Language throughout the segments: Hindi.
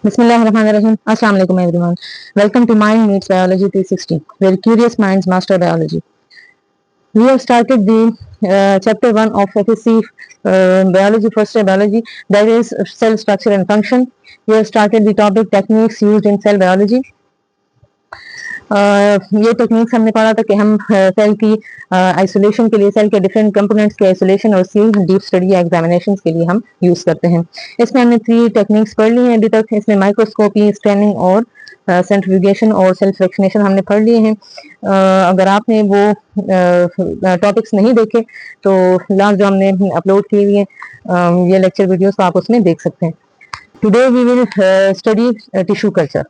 Bismillahirrahmanirrahim. Assalamu alaikum everyone. Welcome to Mind Meets Biology 360, where curious minds master biology. We have started the chapter 1 of FSC biology, first year biology, that is cell structure and function. We have started the topic techniques used in cell biology. ये टेक्निक्स हमने पढ़ा था कि हम सेल की आइसोलेशन के लिए, सेल के डिफरेंट कंपोनेंट्स के आइसोलेशन और सेल डीप स्टडी या एग्जामिनेशन के लिए हम यूज करते हैं। इसमें हमने 3 टेक्निक्स पढ़ ली हैं अभी तक। इसमें माइक्रोस्कोपी, स्कैनिंग और सेंट्रीफ्यूगेशन और सेल्फ फ्रैक्शनेशन हमने पढ़ लिए हैं। अगर आपने वो टॉपिक्स नहीं देखे तो लास्ट जो हमने अपलोड किए हुए हैं ये लेक्चर वीडियोस, तो आप उसमें देख सकते हैं। Today we will study tissue culture.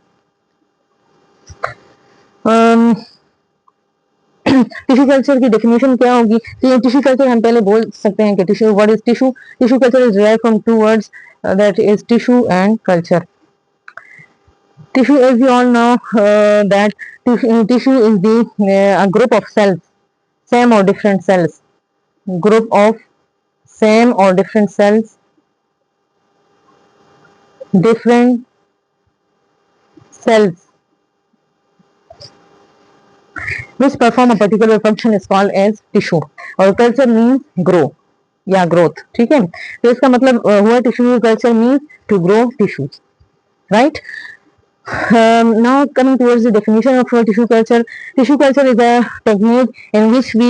Tissue culture की डेफिनेशन क्या होगी? तो ये टिश्यू कल्चर हम पहले बोल सकते हैं कि tissue, what is tissue? Tissue culture is derived from 2 words, that is tissue and culture. Tissue, as we all know, that tissue is a group of cells, same or different cells, group of same or different cells, different cells which perform a particular function is called as tissue. और culture means grow या growth, ठीक है? तो इसका मतलब हुआ tissue culture means to grow tissues, right? Now coming towards the definition of tissue culture. Tissue culture is a technique in which we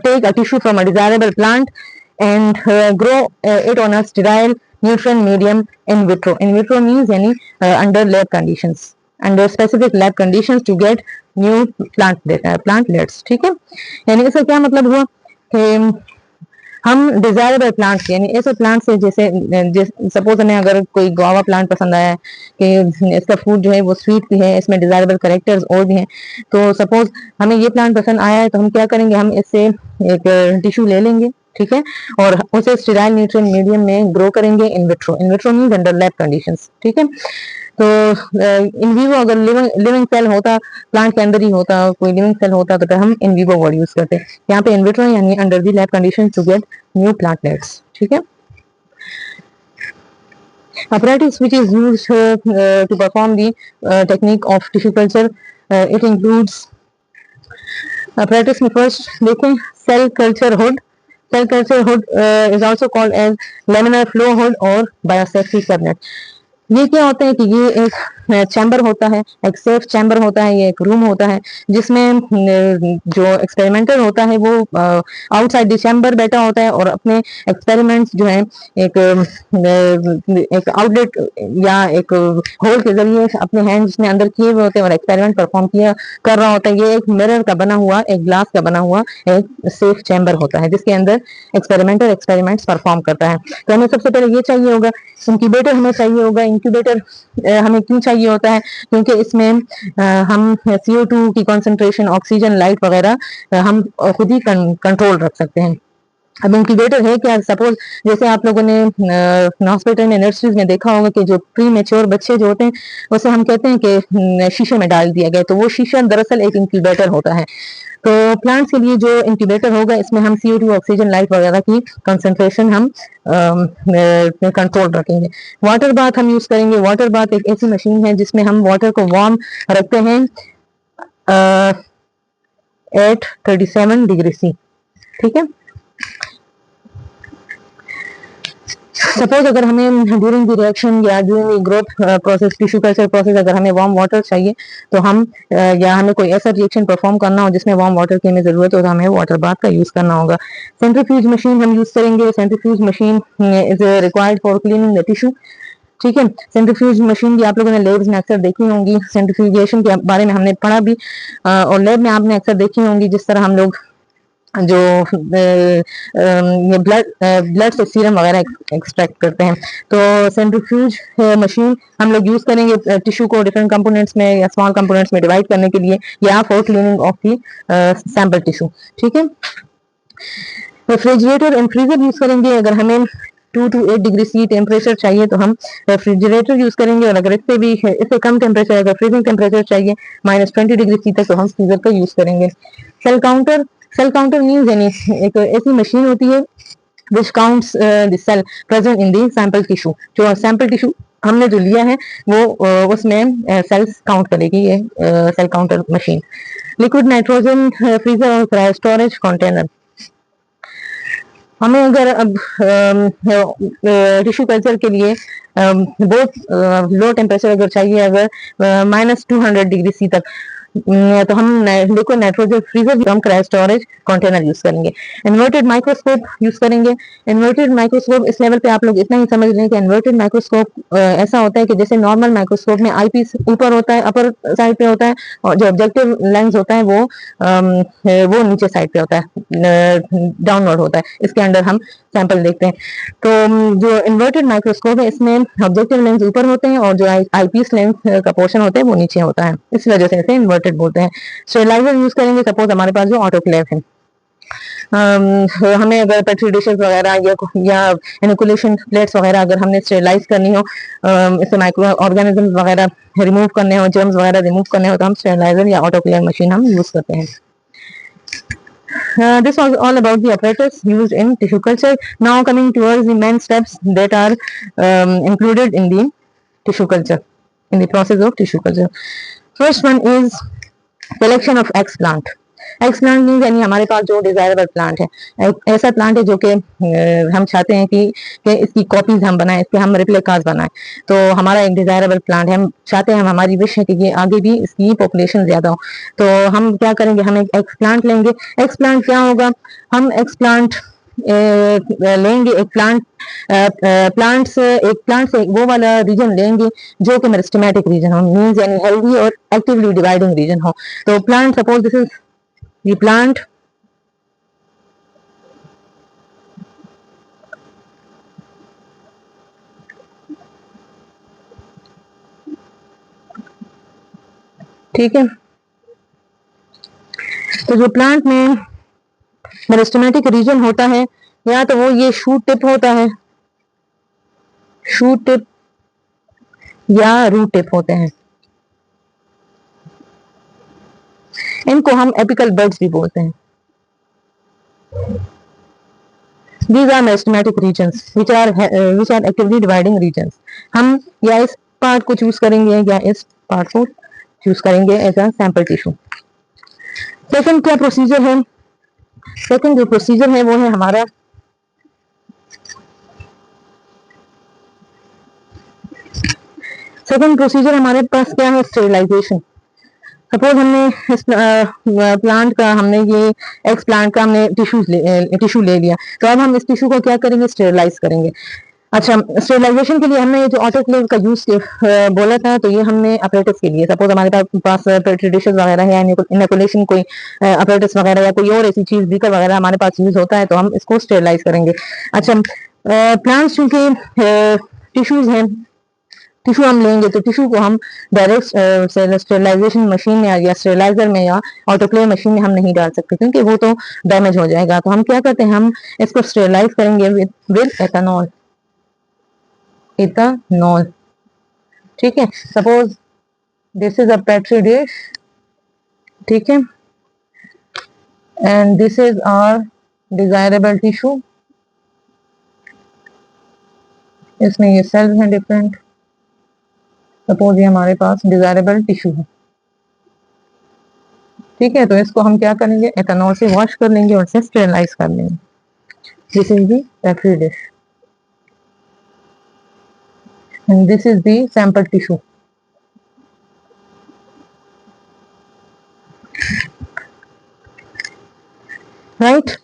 take a tissue from a desirable plant and grow it on a sterile nutrient medium in vitro. In vitro means any under lab conditions, under specific lab conditions to get new plantlets, ठीक है? यानी इसका क्या मतलब हुआ कि हम डिजायरेबल प्लांट्स, यानी ऐसे प्लांट से जैसे सपोज हमें अगर कोई गुआवा प्लांट पसंद आया है कि इसका फ्रूट जो है वो स्वीट भी है, इसमें डिजायरेबल कैरेक्टर्स और भी हैं, तो सपोज हमें ये प्लांट पसंद आया है तो हम क्या करेंगे, हम इससे एक टिश्यू ले लेंगे, ठीक है, और उसे स्टेराइल न्यूट्रिएंट मीडियम में ग्रो करेंगे in vitro. In vitro means under lab conditions, ठीक है। तो इन वीवो अगर लिविंग सेल होता, प्लांट के अंदर ही होता, कोई लिविंग सेल होता तो हम इन वीवो वर्ड यूज करते हैं। यहाँ पे इन विट्रो यानी under the lab condition to get new plantlets, ठीक है। Apparatus which is used to perform the technique of tissue culture, it includes apparatus में फर्स्ट देखें cell culture hood. Cell culture hood is also called as laminar flow hood और biosafety cabinet। ये क्या होता है कि ये एक चैम्बर होता है, एक सेफ चैम्बर होता है, ये एक रूम होता है जिसमें जो एक्सपेरिमेंटर होता है वो आउटसाइड द चैम्बर बैठा होता है और अपने एक्सपेरिमेंट्स जो है एक आउटलेट या एक होल के जरिए अपने हैंड जिसने अंदर किए हुए होते हैं और एक्सपेरिमेंट परफॉर्म किया कर रहा होता है। ये एक मिरर का बना हुआ, एक ग्लास का बना हुआ एक सेफ चैम्बर होता है जिसके अंदर एक्सपेरिमेंटर एक्सपेरिमेंट्स परफॉर्म करता है। तो हमें सबसे पहले ये चाहिए होगा, इंक्यूबेटर हमें चाहिए होगा। इंक्यूबेटर हमें क्यों चाहिए होता है? क्योंकि इसमें हम CO2 की कॉन्सेंट्रेशन, ऑक्सीजन, लाइट वगैरह हम खुद ही कंट्रोल रख सकते हैं। अब इंक्यूबेटर है क्या? सपोज जैसे आप लोगों ने हॉस्पिटल में, नर्सरीज में देखा होगा कि जो प्री मेच्योर बच्चे जो होते हैं उसे हम कहते हैं कि शीशे में डाल दिया गया, तो वो शीशा दरअसल एक इंक्यूबेटर होता है। तो प्लांट्स के लिए जो इंक्यूबेटर होगा इसमें हम CO2, ऑक्सीजन, लाइट वगैरह की कंसंट्रेशन हम कंट्रोल रखेंगे। वाटर बाथ हम यूज करेंगे। वाटर बाथ एक ऐसी मशीन है जिसमें हम वाटर को वार्म रखते हैं एट 37 डिग्री C, ठीक है। सपोज अगर हमें ड्यूरिंग द रिएक्शन या during the growth process, tissue culture process, अगर हमें वार्म वाटर चाहिए तो हम या हमें कोई ऐसा रिएक्शन परफॉर्म करना हो जिसमें वार्म वाटर की हमें जरूरत हो तो हमें वाटर बाथ का यूज करना होगा। सेंट्रीफ्यूज मशीन हम यूज करेंगे। Centrifuge machine is required for cleaning the tissue, ठीक है। सेंट्रीफ्यूज मशीन भी आप लोगों ने लेब्स में अक्सर देखी होंगी। सेंट्रीफ्यूगेशन के बारे में हमने पढ़ा भी और लैब में आपने अक्सर देखी होंगी जिस तरह हम लोग जो ये ब्लड से सीरम वगैरह एक्सट्रैक्ट करते हैं। तो सेंट्रीफ्यूज मशीन हम लोग यूज करेंगे टिश्यू को डिफरेंट कंपोनेंट्स में या स्मॉल कंपोनेंट्स में डिवाइड करने के लिए या for cleaning of the sample tissue, ठीक है। रेफ्रिजरेटर एंड फ्रीजर यूज करेंगे। अगर हमें 2 to 8 डिग्री C टेम्परेचर चाहिए तो हम रेफ्रिजरेटर यूज करेंगे, और अगर इससे कम टेम्परेचर, अगर फ्रीजिंग टेम्परेचर चाहिए -20 डिग्री C तक, तो हम फ्रीजर का यूज करेंगे। सेल काउंटर मीन्स यानी एक ऐसी मशीन होती है which counts the cell present in the sample tissue. जो सैंपल टिश्यू हमने जो लिया है वो उसमें सेल्स काउंट करेगी ये cell counter machine. Liquid nitrogen freezer और क्रायो स्टोरेज कंटेनर. हमें अगर अब टिश्यू कल्चर के लिए बहुत लो टेम्परेचर अगर चाहिए, अगर -200 डिग्री सी तक, तो हम लिक्विड नाइट्रोजन फ्रीजर, हम क्रायो स्टोरेज कंटेनर यूज करेंगे. इन्वर्टेड माइक्रोस्कोप यूज करेंगे. इन्वर्टेड माइक्रोस्कोप इस लेवल पे आप लोग इतना ही समझ लें कि इन्वर्टेड माइक्रोस्कोप ऐसा होता है कि जैसे नॉर्मल माइक्रोस्कोप में आई पीस ऊपर होता है, अपर साइड पे होता है, और जो ऑब्जेक्टिव लेंस होता है वो नीचे साइड पे होता है, डाउनवर्ड होता है. इसके अंदर हम सैंपल देखते हैं. तो जो इन्वर्टेड माइक्रोस्कोप है इसमें ऑब्जेक्टिव लेंस ऊपर होते हैं और जो आई पीस लेंस का पोर्शन होता है वो नीचे होता है. इस वजह से इसे इन्वर्टेड बोलते हैं. स्टेरिलाइजर यूज करेंगे. सपोज हमारे पास जो ऑटोक्लेव है, हमें अगर पेट्री डिशेस वगैरह या इनोकुलेशन प्लेट्स वगैरह अगर हमने स्टेरिलाइज करनी हो, इससे माइक्रो ऑर्गेनिज्म वगैरह रिमूव करने हो, जर्म्स वगैरह रिमूव करने हो, तो हम स्टेरिलाइजर या ऑटोक्लेव मशीन हम यूज करते हैं. This was all about the apparatus used in tissue culture. Now coming towards the main steps that are included in the tissue culture, in the process of tissue culture. First one is collection of explant. Explant means यानी हमारे पास जो डिजायरेबल प्लांट है, ऐसा प्लांट है जो कि हम चाहते हैं कि इसकी कॉपीज हम बनाएं, इसके हम रिप्लिकास बनाएं. तो हमारा एक डिजायरेबल प्लांट है, हम चाहते हैं, हमारी विश है कि ये आगे भी इसकी पॉपुलेशन ज्यादा हो. तो हम क्या करेंगे, हम एक एक्सप्लांट लेंगे. एक्सप्लांट क्या होगा, हम एक्सप्लांट लेंगे. एक प्लांट से वो वाला रीजन लेंगे जो कि मेरिस्टेमेटिक रीजन हो, मींस यानी हेल्दी और एक्टिवली डिवाइडिंग रीजन हो. तो plant, suppose this is the plant. ठीक है, तो जो प्लांट में मेरिस्टेमेटिक रीजन होता है, या तो वो ये शूट टिप होता है, शूट टिप या रूट टिप होते हैं. इनको हम एपिकल बड्स भी बोलते हैं. These are meristematic regions which are actively dividing regions. हम या इस पार्ट को चूज करेंगे या इस पार्ट को चूज करेंगे as a sample tissue. Second क्या प्रोसीजर है, सेकंड जो प्रोसीजर है वो है हमारा सेकंड प्रोसीजर हमारे पास क्या है, स्टेरिलाइजेशन. सपोज हमने इस प्लांट का, हमने ये एक्स प्लांट का हमने टिश्यू ले लिया, तो अब हम इस टिश्यू को क्या करेंगे, स्टेरिलाइज करेंगे. अच्छा, स्टेरिलाइजेशन के लिए हमने ये जो ऑटोक्लेव का यूज बोला था, तो ये हमने अपरेटस के लिए, सपोज हमारे पास पेट्री डिशेस वगैरह है, इनोकुलेशन कोई अपरेटस वगैरह या कोई और ऐसी चीज बीकर वगैरह हमारे पास यूज होता है, तो हम इसको स्टेरिलाइज करेंगे. अच्छा, प्लांट्स चूंकि टिश्यूज हैं, टिश्यू हम लेंगे तो टिश्यू को हम डायरेक्ट स्टेरिलाइजेशन मशीन में या स्टेरिलाइजर में या ऑटोक्लेव मशीन में हम नहीं डाल सकते, क्योंकि वो तो डैमेज हो जाएगा. तो हम क्या करते हैं, हम इसको स्टेरिलाइज करेंगे विद एथेनॉल. इथेनॉल, ठीक है. Suppose this is a petri dish, ठीक है, and this is our desirable tissue. इसमें ये सेल्स हैं डिफरेंट. सपोज ये हमारे पास डिजायरेबल टिश्यू है, ठीक है. तो इसको हम क्या करेंगे, एथेनॉल से वॉश कर लेंगे और इसे स्टेरिलाइज कर लेंगे. This is the petri dish and this is the sample tissue. Right,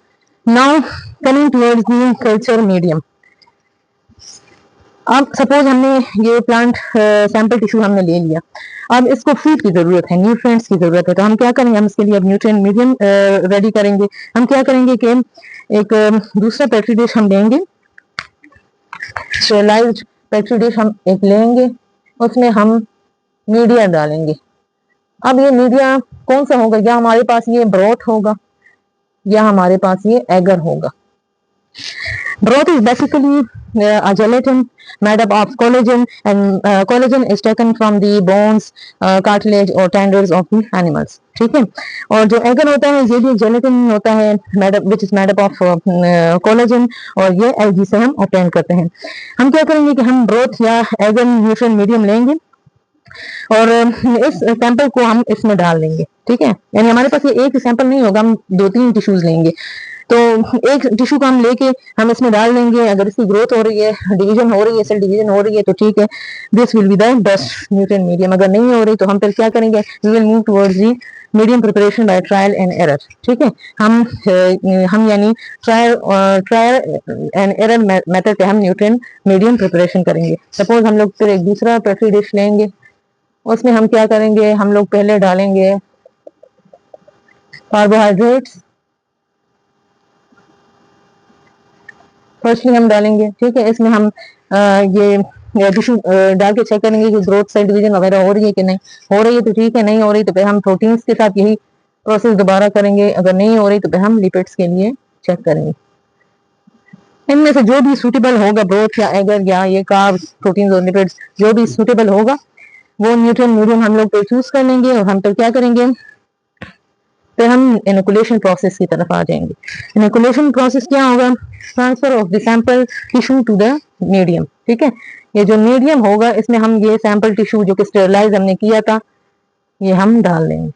now coming towards the culture medium. अब सपोज हमने ये प्लांट सैंपल टिश्यू हमने ले लिया, अब इसको फीड की जरूरत है, न्यूट्रिएंट्स की जरूरत है. तो हम क्या करेंगे, हम इसके लिए अब न्यूट्रिएंट मीडियम रेडी करेंगे. हम क्या करेंगे कि एक दूसरा पेट्री डिश हम लेंगे, स्टेरिलाइज्ड पेट्री डिश हम एक लेंगे, उसमें हम मीडिया डालेंगे. अब ये मीडिया कौन सा होगा, या हमारे पास ये ब्रोथ होगा या हमारे पास ये एगर होगा. Broth is basically a gelatin made up of collagen, and collagen is taken from the bones, cartilage or tendons of the animals. ठीक है, और जो एगन होता है ये भी जेलेटिन होता है which is made up of collagen, और ये एल्गी से हम ऑब्टेन करते हैं। हम क्या करेंगे कि हम ब्रोथ या एगन न्यूट्रिएंट मीडियम लेंगे और इस सैंपल को हम इसमें डाल देंगे। ठीक है, यानी हमारे पास ये एक सैंपल नहीं होगा, हम 2-3 टिश्यूज लेंगे, तो एक टिश्यू को हम लेके हम इसमें डाल देंगे। अगर इसकी ग्रोथ हो रही है, डिवीजन हो रही है, सेल डिवीजन हो रही है तो ठीक है, this will be the best nutrient medium. अगर नहीं हो रही तो हम फिर क्या करेंगे, we will move towards the medium preparation by trial and error. ठीक है, हम यानी ट्रायल एंड एरर मेथड पे हम न्यूट्रिएंट मीडियम प्रिपरेशन करेंगे। सपोज हम लोग फिर एक दूसरा पेट्री डिश लेंगे, उसमें हम क्या करेंगे, हम लोग पहले डालेंगे कार्बोहाइड्रेट्स, फर्स्टली हम डालेंगे। ठीक है, इसमें हम ये टिश्यू डाल के चेक करेंगे कि ग्रोथ सेल डिवीजन वगैरह हो रही है कि नहीं। हो रही है तो ठीक है, नहीं हो रही तो फिर हम प्रोटीन्स के साथ यही प्रोसेस दोबारा करेंगे। अगर नहीं हो रही तो फिर हम लिपिड्स के लिए चेक करेंगे। इनमें से जो भी सूटेबल होगा, ब्रोथ या एगर या ये कार्ब्स, प्रोटीन्स और लिपिड्स, जो भी सूटेबल होगा वो न्यूट्रिएंट मीडियम हम लोग चूज कर लेंगे और हम तो क्या करेंगे, फिर हम इनोकुलेशन प्रोसेस की तरफ आ जाएंगे। इनोकुलेशन प्रोसेस क्या होगा, transfer of the sample tissue to the medium. ठीक है, ये जो मीडियम होगा इसमें हम ये सैंपल टिश्यू जो कि स्टेरलाइज हमने किया था ये हम डाल देंगे।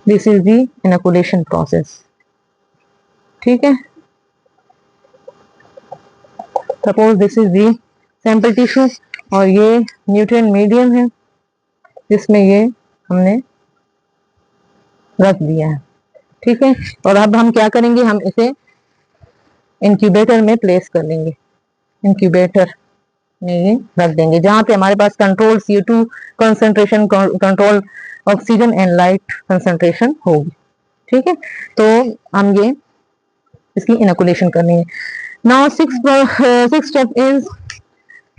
This is the inoculation process. ठीक है, suppose this is the sample tissue और ये न्यूट्रिएंट मीडियम है जिसमें ये हमने रख दिया है। ठीक है, और अब हम क्या करेंगे, हम इसे इंक्यूबेटर में प्लेस कर लेंगे। इंक्यूबेटर में ये रख देंगे जहां पे हमारे पास control CO2 concentration, control oxygen and light concentration होगी। ठीक है, तो हम ये इसकी इनोकुलेशन करनी है। Now six step is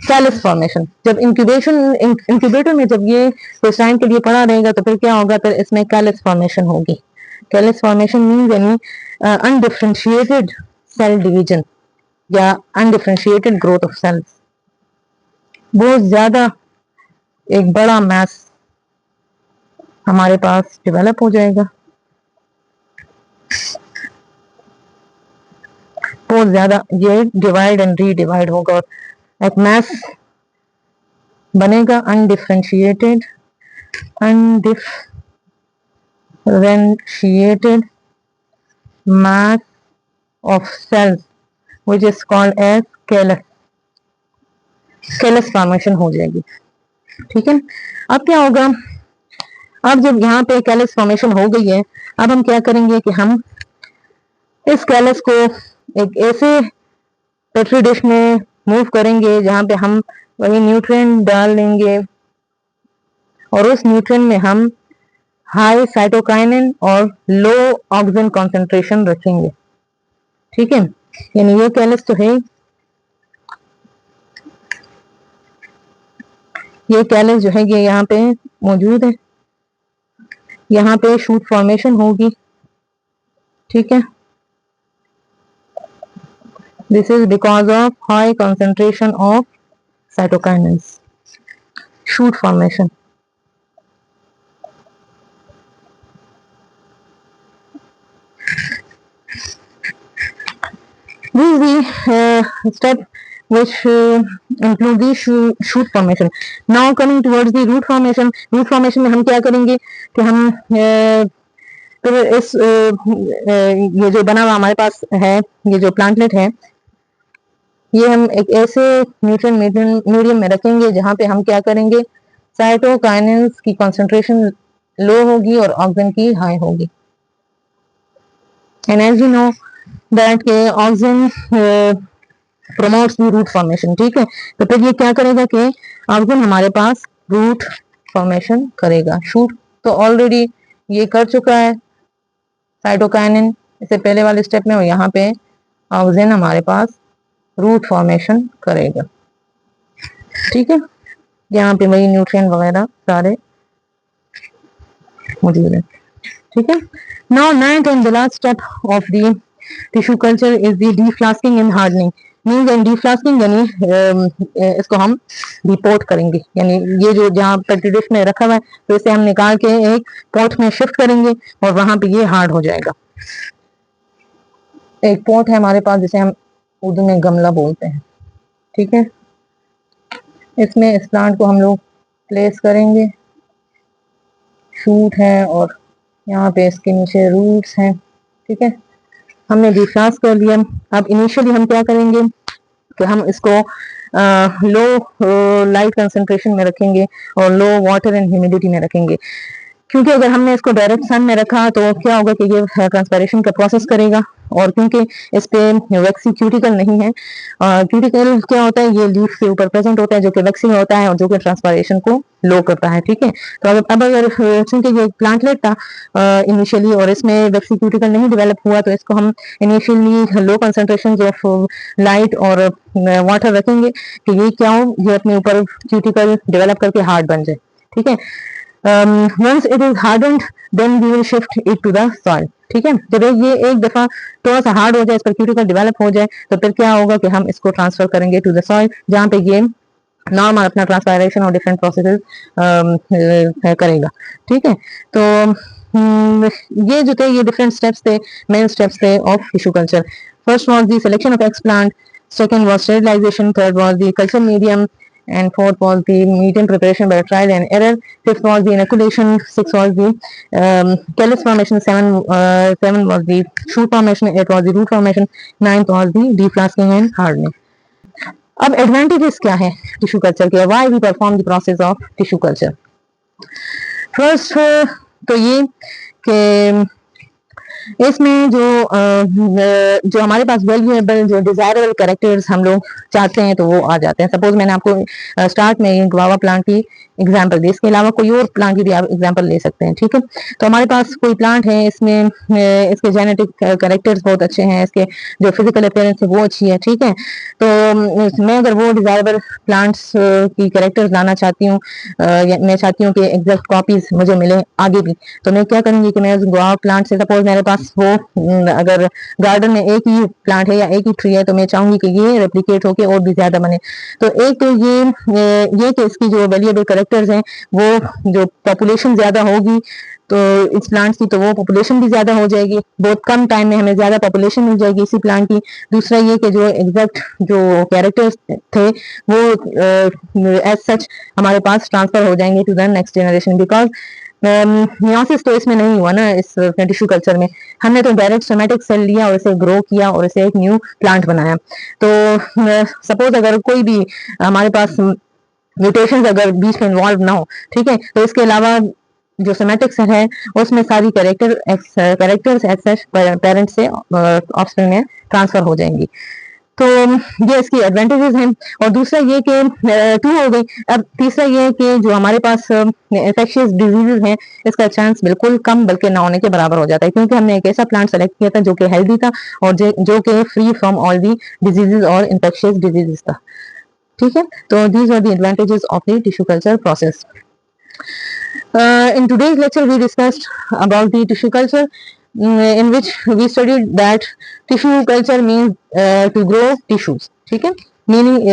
callus formation. जब इंक्यूबेटर में जब ये कुछ टाइम के लिए पड़ा रहेगा तो फिर क्या होगा, फिर इसमें कैलस फॉर्मेशन होगी। कैलस फॉर्मेशन मीन्स यानी अनडिफरेंशिएटेड सेल डिवीजन या अनडिफरेंशिएटेड ग्रोथ ऑफ सेल्स। बहुत ज्यादा एक बड़ा मैस हमारे पास डेवलप हो जाएगा, बहुत ज्यादा ये डिवाइड एंड रीडिवाइड होगा और एक मैस बनेगा, undifferentiated mass of cells which is called as callus formation हो जाएगी। ठीक है, अब क्या होगा, अब जब यहाँ पे कैलस फॉर्मेशन हो गई है, अब हम क्या करेंगे कि हम इस कैलस को एक ऐसे पेट्री डिश में मूव करेंगे जहां पे हम वही न्यूट्रिएंट डाल देंगे और उस न्यूट्रिएंट में हम हाई साइटोकाइनिन और लो ऑक्सीजन कंसंट्रेशन रखेंगे। ठीक है, यानी ये कैलस तो है, ये कैलस जो है ये यहाँ पे मौजूद है, यहाँ पे शूट फॉर्मेशन होगी। ठीक है, this is because of high concentration of cytokinins, shoot formation. This is the step which include the shoot formation. Now coming towards the root formation. Root formation में हम क्या करेंगे कि हम फिर इस ये जो बना हुआ हमारे पास है, ये जो प्लांटलेट है, ये हम एक ऐसे न्यूट्रिएंट मीडियम में रखेंगे जहां पे हम क्या करेंगे, साइटोकाइनिन्स की कंसंट्रेशन लो होगी और ऑक्सीजन की हाई होगी। And as you know that के oxygen promotes the root formation. ठीक है, तो फिर ये क्या करेगा कि ऑक्सीजन हमारे पास रूट फॉर्मेशन करेगा। शूट तो ऑलरेडी ये कर चुका है साइटोकाइनिन इससे पहले वाले स्टेप में, और यहाँ पे ऑक्सीजन हमारे पास रूट फॉर्मेशन करेगा। ठीक है, यहाँ पे वही न्यूट्रिएंट वगैरह सारे मौजूद है। ठीक है, now ninth and the last step of the tissue culture is the deflasking and hardening. Means in deflasking यानी इसको हम डिपोर्ट करेंगे, यानी ये जो जहाँ पेट्री डिश में रखा हुआ है तो इसे हम निकाल के एक पॉट में शिफ्ट करेंगे और वहां पे ये हार्ड हो जाएगा। एक पॉट है हमारे पास जिसे हम उर्दू में गमला बोलते हैं, ठीक है। इसमें इस प्लांट को हम लोग प्लेस करेंगे, शूट है और यहाँ पे इसके नीचे रूट्स हैं, ठीक है। हमने डिफ्लास्ट कर लिया। अब इनिशियली हम क्या करेंगे कि हम इसको लो लाइट कंसंट्रेशन में रखेंगे और लो वाटर एंड ह्यूमिडिटी में रखेंगे, क्योंकि अगर हमने इसको डायरेक्ट सन में रखा तो क्या होगा कि ये ट्रांसपैरेशन का प्रोसेस करेगा, और क्योंकि इस पे वैक्सी क्यूटिकल नहीं है, क्यूटिकल क्या होता है, ये लीफ के ऊपर प्रेजेंट होता है जो कि वैक्सी होता है और जो कि ट्रांसपैरेशन को लो करता है, ठीक है। तो अब अगर चूंकि ये प्लांटलेट था इनिशियली और इसमें वैक्सी क्यूटिकल नहीं डेवलप हुआ, तो इसको हम initially low concentration of light और वाटर रखेंगे कि ये क्या हो, ये अपने ऊपर क्यूटिकल डेवलप करके हार्ड बन जाए, ठीक है। once it is hardened then we will shift it to the soil, ठीक है। जब ये एक दफा थोड़ा सा हार्ड हो जाए, इस पर क्यूटिकल डेवलप हो जाए, तो फिर क्या होगा कि हम इसको ट्रांसफर करेंगे टू द सॉइल, जहाँ पे ये नॉर्मल अपना ट्रांसपायरेशन और डिफरेंट प्रोसेसेस करेगा, ठीक है। तो ये जो थे ये डिफरेंट स्टेप्स थे, मेन स्टेप्स थे of tissue culture. First was the selection of explant, second was sterilization, third was the culture medium, and fourth was the medium preparation by trial and error, fifth was the inoculation, sixth was the callus formation, seven was the shoot formation, eight was the root formation, ninth was the deflasking and hardening. अब एडवांटेजेस क्या है टिश्यू कल्चर के, why we perform the process of tissue culture. First तो ये कि इसमें जो हमारे पास वैल्यूएबल जो डिजायरेबल कैरेक्टर्स हम लोग चाहते हैं तो वो आ जाते हैं। सपोज मैंने आपको स्टार्ट में गुआवा प्लांट की एग्जांपल दी, इसके अलावा कोई और प्लांट की भी आप एग्जांपल ले सकते हैं, ठीक है। तो हमारे पास कोई प्लांट है, इसमें इसके जेनेटिक कैरेक्टर्स बहुत अच्छे हैं, इसके जो फिजिकल अपीयरेंस है वो अच्छी है, ठीक है। तो मैं अगर वो डिजायरेबल प्लांट्स की कैरेक्टर्स लाना चाहती हूँ, मैं चाहती हूँ कि एग्जैक्ट कॉपीज मुझे मिले आगे भी, तो मैं क्या करूंगी कि मैं उस गुआवा प्लांट से, सपोज मेरे पास वो अगर गार्डन में एक ही प्लांट है या एक ही ट्री है, तो मैं चाहूंगी कि ये रेप्लिकेट होके और भी ज्यादा बने। तो एक तो ये कि इसकी जो वैल्यूएबल कैरेक्टर्स हैं, वो जो पॉपुलेशन ज्यादा होगी तो इस प्लांट की, तो वो पॉपुलेशन भी ज्यादा हो जाएगी, बहुत कम टाइम में हमें ज्यादा पॉपुलेशन मिल जाएगी इसी प्लांट की। दूसरा ये कि जो एग्जैक्ट जो कैरेक्टर्स थे वो एज सच हमारे पास ट्रांसफर हो जाएंगे to the next generation, because meiosis तो इसमें नहीं हुआ ना, इस टिश्यू कल्चर में हमने तो डायरेक्ट सोमेटिक सेल लिया और इसे ग्रो किया और इसे एक न्यू प्लांट बनाया। तो सपोज अगर कोई भी हमारे पास म्यूटेशंस अगर बीच में इन्वॉल्व ना हो, ठीक है, तो इसके अलावा जो सोमेटिक सेल है उसमें सारी कैरेक्टर्स एज सच पेरेंट से ऑफस्प्रिंग में ट्रांसफर हो जाएंगी। तो ये इसकी एडवांटेजेस हैं। और दूसरा ये कि टू हो गई। अब तीसरा ये कि जो हमारे पास इन्फेक्शियस डिजीजेज हैं, इसका चांस बिल्कुल कम बल्कि ना होने के बराबर हो जाता है, क्योंकि हमने एक ऐसा प्लांट सेलेक्ट किया था जो कि हेल्दी था और जो कि free from all the diseases और इन्फेक्शियस डिजीजेज था, ठीक है। तो these are the advantages of the tissue culture process. In today's lecture we discussed about the tissue culture, in which we studied that tissue culture means to grow tissues, ठीक है। मीनिंग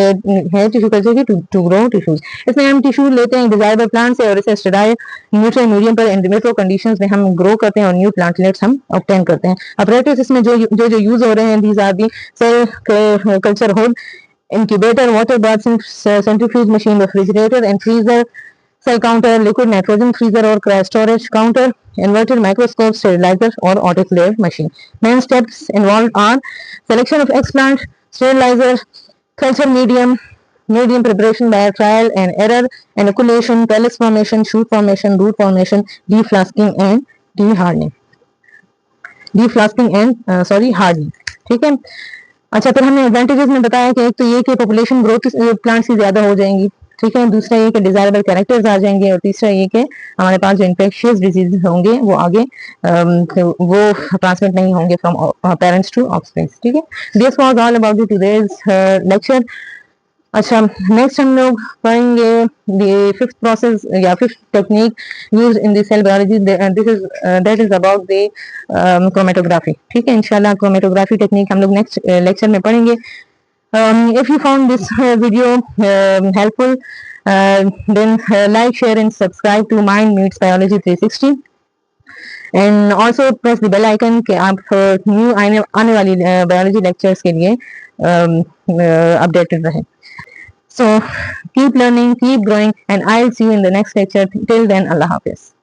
है टिश्यू कल्चर की टू ग्रो टिश्यूज। इसमें हम टिश्यू लेते हैं डिजायरेबल प्लांट से और इसे स्टेराइल न्यूट्रल मीडियम पर इन विट्रो कंडीशंस में हम ग्रो करते हैं और न्यू प्लांटलेट्स हम ऑब्टेन करते हैं। अपरेटस इसमें जो यूज हो रहे हैं, these are the cell culture hole, incubator, water bath, centrifuge machine, refrigerator and freezer, cell counter, liquid nitrogen freezer or storage counter, inverted microscope, sterilizer or autoclave machine. Main steps involved are selection of explant, sterilizer, culture medium preparation by trial and error, inoculation, callus formation, shoot formation, root formation, deflasking and hardening, ठीक है। अच्छा, फिर हमने एडवांटेजेस में बताया कि एक तो ये कि पॉपुलेशन ग्रोथ प्लांट्स की ज्यादा हो जाएंगी, ठीक है। दूसरा ये कि डिजायरेबल कैरेक्टर्स आ जाएंगे और तीसरा ये कि हमारे पास जो इन्फेक्शियस डिजीज होंगे वो आगे वो ट्रांसमिट नहीं होंगे फ्रॉम पेरेंट्स टू ऑफस्प्रिंग, ठीक है। This was all about today's lecture. अच्छा, नेक्स्ट हम लोग पढ़ेंगे द फिफ्थ प्रोसेस या fifth technique use in the cell biology, that is about the chromatography, ठीक है। इंशाल्लाह क्रोमेटोग्राफी टेक्निक हम लोग नेक्स्ट लेक्चर में पढ़ेंगे। If you found this video helpful, then like, share and subscribe to Mind Meets Biology 360, and also press the bell icon कि आप न्यू आने वाली बायोलॉजी लेक्चर्स के लिए अपडेटेड रहें. So keep learning, keep growing, and I'll see you in the next lecture. Till then, Allah Hafiz.